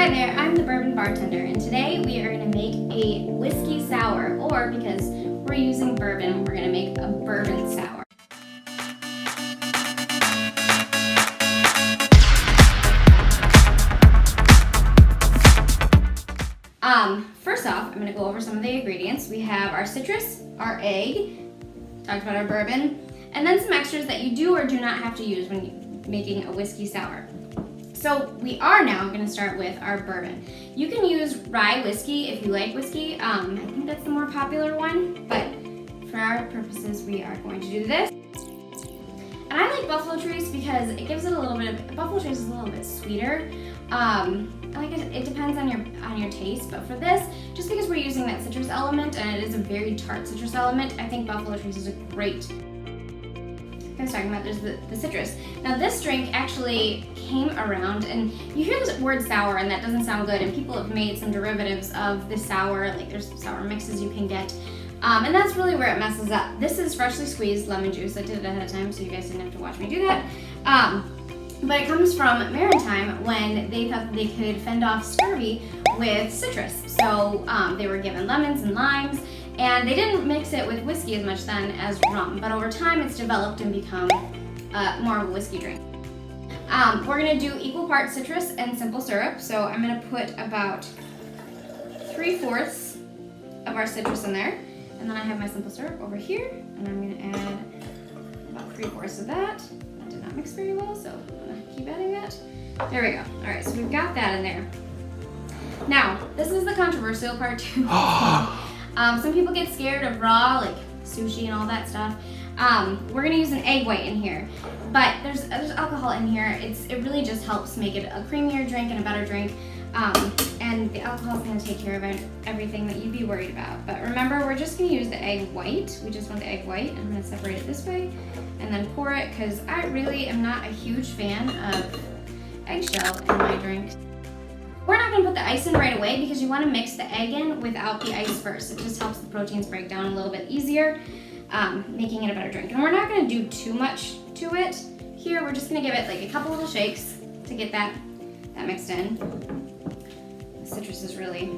Hi there, I'm the Bourbon Bartender, and today we are going to make a whiskey sour, or because we're using bourbon, we're going to make a bourbon sour. First off, I'm going to go over some of the ingredients. We have our citrus, our egg, talked about our bourbon, and then some extras that you do or do not have to use when you're making a whiskey sour. So we are now going to start with our bourbon. You can use rye whiskey if you like whiskey. I think that's the more popular one, but for our purposes, we are going to do this. And I like Buffalo Trace because it gives it a little bit of, Buffalo Trace is a little bit sweeter. Like it depends on your taste, but for this, just because we're using that citrus element and it is a very tart citrus element, I think Buffalo Trace is a great. I was talking about there's the citrus. Now this drink actually came around, and you hear this word sour and that doesn't sound good, and people have made some derivatives of the sour, like there's sour mixes you can get, and that's really where it messes up. This is freshly squeezed lemon juice. I did it ahead of time so you guys didn't have to watch me do that. But it comes from maritime when they thought that they could fend off scurvy with citrus. So they were given lemons and limes, and they didn't mix it with whiskey as much then as rum. But over time it's developed and become more of a whiskey drink. We're gonna do equal parts citrus and simple syrup. So I'm gonna put about 3/4 of our citrus in there. And then I have my simple syrup over here, and I'm gonna add about 3/4 of that. That did not mix very well, so I'm gonna keep adding that. There we go. All right, so we've got that in there. Now, this is the controversial part too. Some people get scared of raw, like sushi and all that stuff. We're gonna use an egg white in here, but there's alcohol in here. It really just helps make it a creamier drink and a better drink. And the alcohol is gonna take care of everything that you'd be worried about. But remember, we're just gonna use the egg white. We just want the egg white. I'm gonna separate it this way and then pour it, because I really am not a huge fan of eggshell in my drinks. We're not gonna put the ice in right away because you wanna mix the egg in without the ice first. It just helps the proteins break down a little bit easier, making it a better drink. And we're not gonna do too much to it here. We're just gonna give it like a couple little shakes to get that mixed in. The citrus is really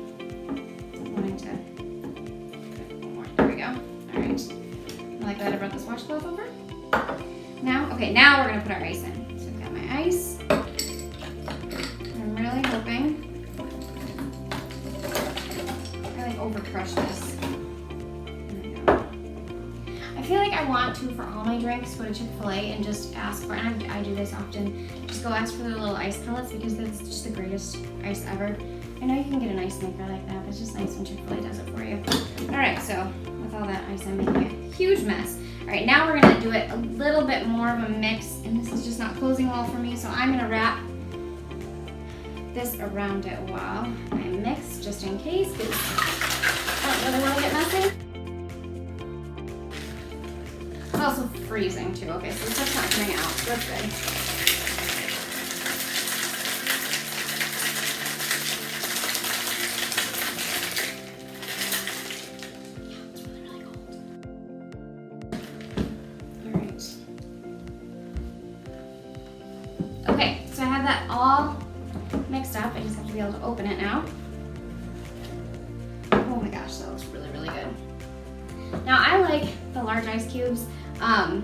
wanting to put one more. There we go. All right. I like that I brought this washcloth over. Now we're gonna put our ice in. So I've got my ice. I'm really hoping I over crush this. There we go. I feel like I want to, for all my drinks, go to Chick-fil-A and just ask for, and I do this often, just go ask for their little ice pellets, because that's just the greatest ice ever. I know you can get an ice maker like that, but it's just nice when Chick-fil-A does it for you. All right, so with all that ice, I'm making a huge mess. All right, now we're gonna do it a little bit more of a mix, and this is just not closing well for me, so I'm gonna wrap this around it while I mix, just in case, because I don't really want to get messy. It's also freezing too. Okay, so the stuff's not coming out, so that's good. Okay, so I have that all mixed up. I just have to be able to open it now. Oh my gosh, that looks really, really good. Now I like the large ice cubes. I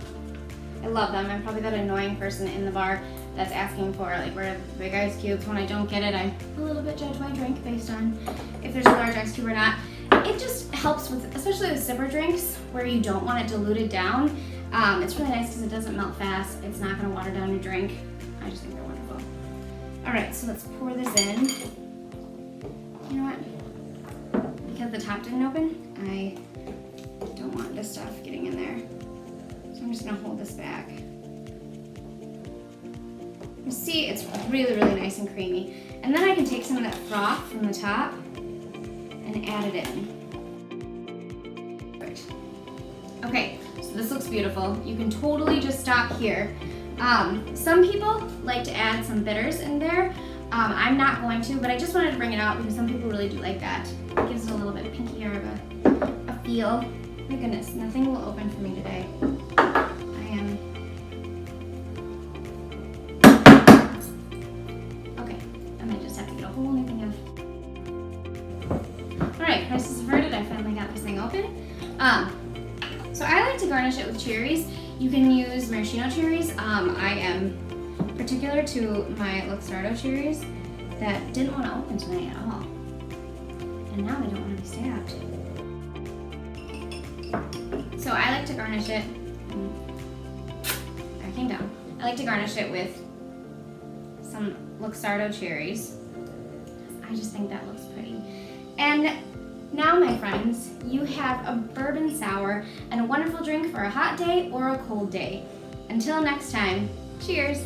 love them. I'm probably that annoying person in the bar that's asking for, like, where are the big ice cubes? When I don't get it, I a little bit judge my drink based on if there's a large ice cube or not. It just helps with, especially with sipper drinks where you don't want it diluted down. It's really nice because it doesn't melt fast. It's not going to water down your drink. I just think they're wonderful. All right, so let's pour this in. You know what? Because the top didn't open, I don't want this stuff getting in there. So I'm just gonna hold this back. You see, it's really, really nice and creamy. And then I can take some of that froth from the top and add it in. Right. Okay, so this looks beautiful. You can totally just stop here. Some people like to add some bitters in there. I'm not going to, but I just wanted to bring it out because some people really do like that. It gives it a little bit pinkier of a feel. My goodness, nothing will open for me today. I am okay. I might just have to get a whole new thing open. So I like to garnish it with cherries. You can use maraschino cherries. I am particular to my Luxardo cherries that didn't want to open tonight at all. And now they don't want to be stabbed. So I like to garnish it, that came down. I like to garnish it with some Luxardo cherries. I just think that looks pretty. And now, my friends, you have a bourbon sour and a wonderful drink for a hot day or a cold day. Until next time, cheers.